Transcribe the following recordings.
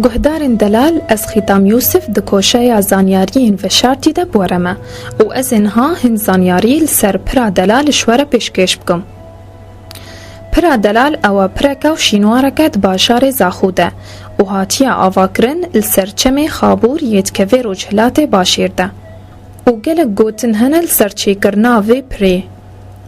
گهدارن دلال از خیتام یوسف دکوشه زانیاریین و شرطی ده بورمه و از اینها هن زانیاری لسر پرا دلال شوره پیشکش بکم. پرا دلال او پرکاو شینوارکت باشار زاخوده و هاتیا آواکرن لسر چمه خابور یدکوه روجهلات باشیرده. و گلک گوتن هنه لسر چیکرناوه پره.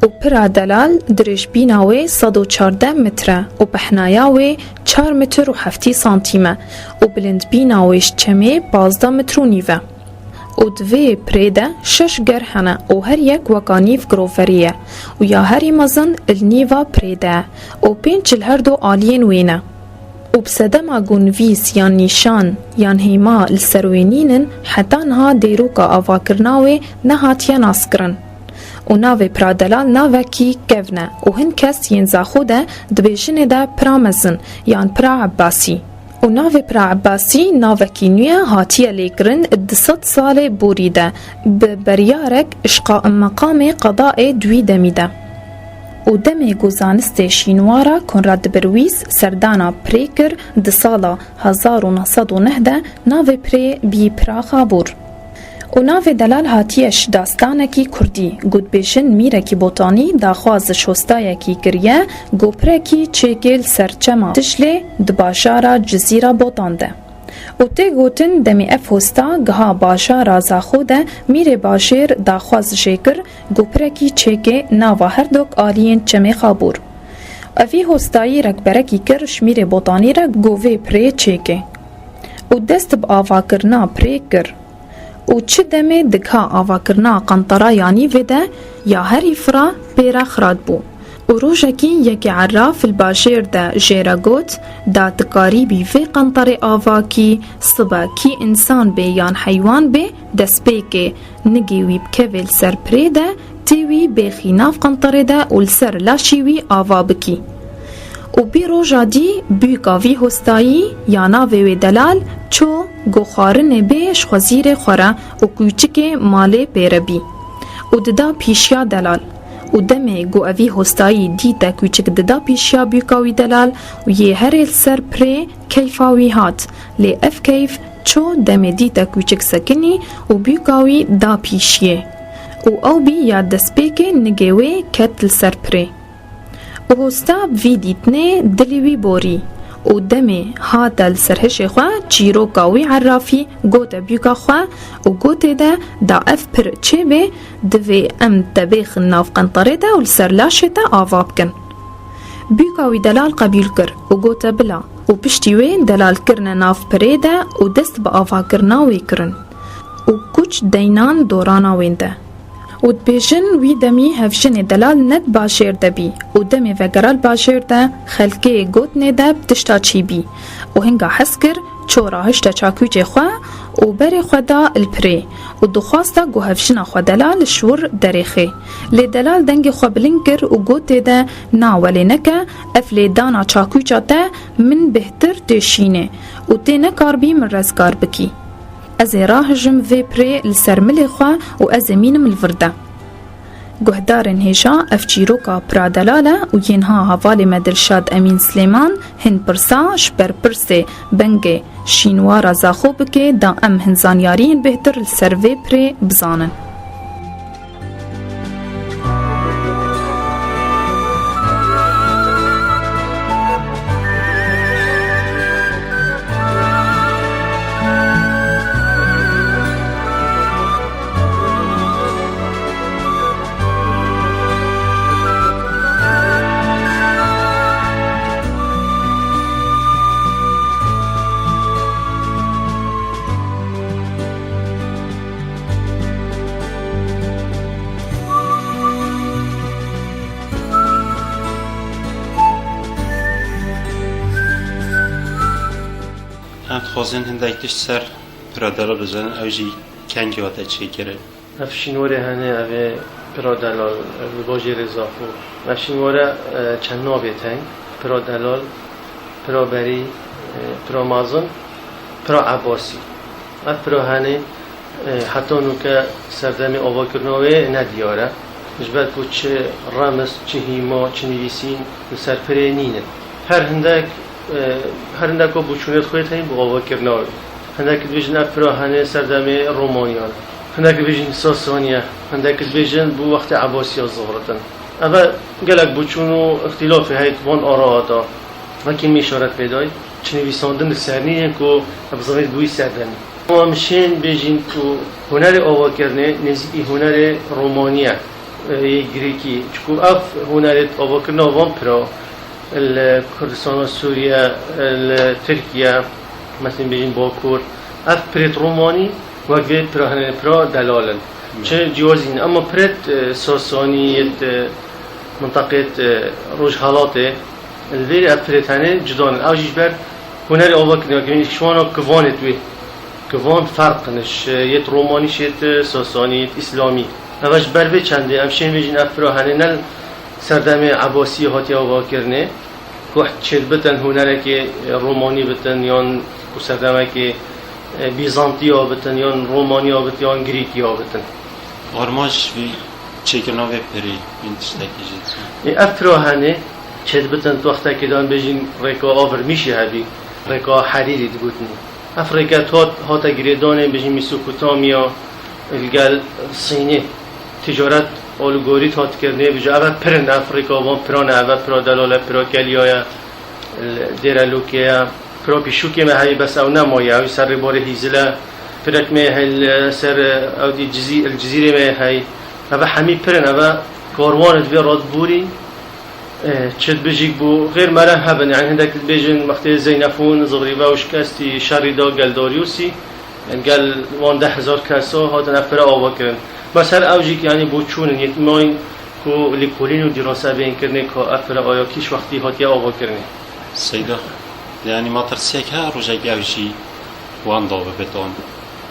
و پرا دلال درش بیناوه 114 متره و پهنایاوه 4 متر و 7 سانتیمه و بلند بیناوهش چمه 15 متر و نیوه. و دوی پریده 6 گرهنه و هر یک وکانیف گروفریه و یا هری مزن النیوه پریده و 5 هر دو آلین وینه. و بسدما گونویس یا نیشان یا هیما لسروینینن حتی نها دیروکا آواکرناوه نهاتیا ناسکرن. و ناوی پرادلال ناوکی کهونه و هن کس ینزاخوده دبیجنه ده پرامزن یان پرا عباسی. و ناوی پرا عباسی ناوکی نویه هاتیه لیگرن 200 سال بوریده ببریارک اشقاء مقام قضاء دوی دمیده. و دمی گوزانست شینوارا کنراد برویس سردانا پریکر ده سالا 1909 ناوی پری بی پرا خابور. و ناو دلال هاتیش داستانکی کردی گود بیشن میرکی بوتانی داخواز شوستایکی گریه گوپرکی چگل سرچما تشلی دباشارا جزیره بوتانده. و تی گوتن دمی اف هستا گها باشارا زاخوده میره باشیر داخواز شکر گوپرکی چگه ناوا هر دوک آلین چمی خابور. اوی هستایی رکبرکی کرش میره بوتانی را گوه پری چگه. و دست با آوا کرنا پری کر. و چه دمه دکها آواکرنا قنطرا یانی ویده یا هری فرا پیرا خراد بو. و روژکی یکی عراف الباشیر ده جیرا گوت دا تکاری بی وی قنطر آواکی صبا کی انسان بی یان حیوان بی دست بی که نگیوی بکویل سر پری ده تیوی بی خیناف قنطر ده و لسر لاشیوی آوا بکی. و بی روژا دی بیوکاوی هستایی یا ناوی دلال چو گوخارن بیش خوزیر خوره و کوچک ماله پیربی. و ددا پیشیا دلال. و دمه گو اوی هستایی دیده کوچک ددا پیشیا بیوکاوی دلال و یه هر سر پره کیفاوی هات. لی اف کیف چو دمه دیده کوچک سکنی و بیوکاوی دا پیشیه. و او بی یا دسپیک نگوه کت لسر پره. و هستا وی دیتنه دلیوی بوری و دمه هاتل سرهش خواه چیرو کاوی عرافی گوت بیوکا خواه و گوت ده دا اف پر چه به دوی ام تبیخ ناف قنطره ده و لسرلاشه ده آواب کن. بیوکاوی دلال قبیل کر و گوت بلا و پشتیوی دلال کرن ناف پره ده و دست با آوا کرناوی کرن و کچ دینان دوراناوین ده. و دبیجن وی دمی هفشن دلال ند باشیر دبی و دمی وگرال باشیر ده خلکه گوت نده بتشتا چی بی و هنگا حس کر چورا هشتا چاکوچه خواه و بری خدا الپره و دخواستا گو هفشن خوا دلال شور دریخه لی دلال دنگ خوا بلنگ کر و گوت ده ناولی نکه اف لی دانا چاکوچه ده من بهتر تشینه و تی نکار بی من رزگار بکی. از راهجم وی پری لسر ملی خواه و از مینم الورده. گهدارن هیشا افچیروکا پرادلاله و ینها حوالی مدلشاد امین سلیمان هن پرسا شبر پرسه بنگ شینوارا زاخو بکه دا ام هنزانیارین بهتر لسر وی پری بزانن. خوازن هندک تشت سر پرادلال بزنن اوجی کنگی هاته چه گره افشینواره هنه اوه پرادلال باجی رزاخو افشینواره چند نابه تنگ پرادلال پرابری پرامازن پرا عباسی اف پرا هنه حتی نوکه سردمی آوا کرنوه ندیاره نجبت بود چه رمز چه هیما چه نویسین سر پره نینه هر هندک هەرندەکە بچوونێت خۆیت هەین بۆ ئەوەکردنەوە هەندێکت بێژن ئەفرا هەنێ سەردەمێ ڕۆمانیان هەندێکت بێژن ساسانیە هەندێکت بێژن بۆ وەختی عەباسیە زۆڕتن ئەوە گەلک بچوون و اختلافی هەیت بۆن ئاڕاهاتا وەکی میشارەت پێدای چ نویساندن سەرنیە کۆ ئەبزەڕێت بووی سەردەمی ئەوە مشێن بێژین و هونەری ئاواکردنێ نزیکی هونەری ڕۆمانیە گریکی چکو ئەف هونەرێت ئاواکردنەوە وان پرا الكردستان سوريا تركيا مثلا بيجين باكور اف بريت روماني وقت برا دلالا چه جوازين اما بريت ساسانية منطقة روجهالاته الفيري اف بريت هنه جدان اوجيش بر هنر اوباكنا كمين شوانا كوانت وي كوان فرقنش يت روماني شيت ساساني اسلامي اوش بر وي چنده امشين بيجين اف برا هنه نل سردم عباسی هاتی آوا کرنه که چند بتن هنره که رومانی بتن یا سردمه که بیزانتی ها بتن یا رومانی ها بتن یا گریکی ها بتن آرماش وی چکرنا و پری این تشتکی جد افترا هنه چند بتن تو وقتا که دان بجین ریکا آور میشه هبی ریکا حریری دگوتنی افریقا هاتا گریدانه بجین میسوپوتامیا الگل صینه تجارت الگوریت هات کرده بجا اول پرن افریقا وان پران اول پرا دلاله پرا کلیایا دیرالوکیا پرا پیشوکی ما هی بس او نمایه او سر بار هیزله پرک ما هی سر او دی الجزیره ما هی اول همی پرن اول کاروانت وی راد بوری چد بجیک بو غیر مره هبن یعنی هندک بیجن وقتی زینفون زغریبه و شکستی شریدا گلداریوسی گل وان 10,000 کسا هاتن افرا آوا کرن بس هر اوجی که یعنی بوچونن یک ماین کو لیکولین و دراسه بین کرنه که افرا آیا کیش وقتی هاتی آوا کرنه سیدا یعنی ما ترسیه که روزه گوشی وان داوه بتان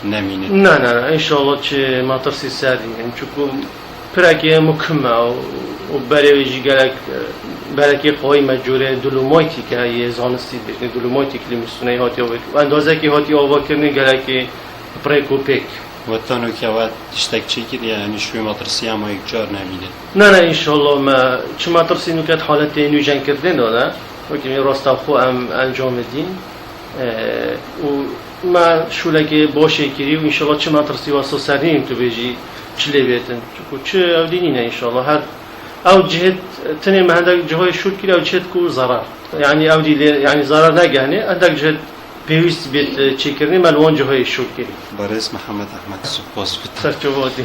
نمینه نه انشالله چه ما ترسی سردیم یعنی چکو پرکی مکمه و برای گلک برای قوی مجوره دولومایتی که یه زانستی بشنه دولومایتی که لیمستونه هاتی آوا و اندازه که هاتی آوا کرنه گلک پرک و پک و تانو که وقت تشتک چی کرد یعنی شوی ماترسی اما یک جار نمینه نه انشالله ما چه ماترسی نکات حالت نوجن کردن نه ولی راستا خو انجام دین و ما شولگی باشه کری و انشالله چه ماترسی واسه سریم تو بجی چلی بیتن چه اودینی نه انشالله هر او جهت تنی مهندک جهای شول کری او جهت کو ضرر یعنی اودی یعنی ضرر نگهنه اندک جهت پیوست بیت چی کردی ملوان جهای شول کری برای محمد احمد سپاس بود سرچوادی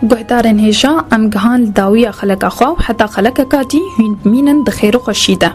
گهدارن هجا ام گهان داویا خلق خو حتی خلق کاتی هین بمینن دخیر و خشیده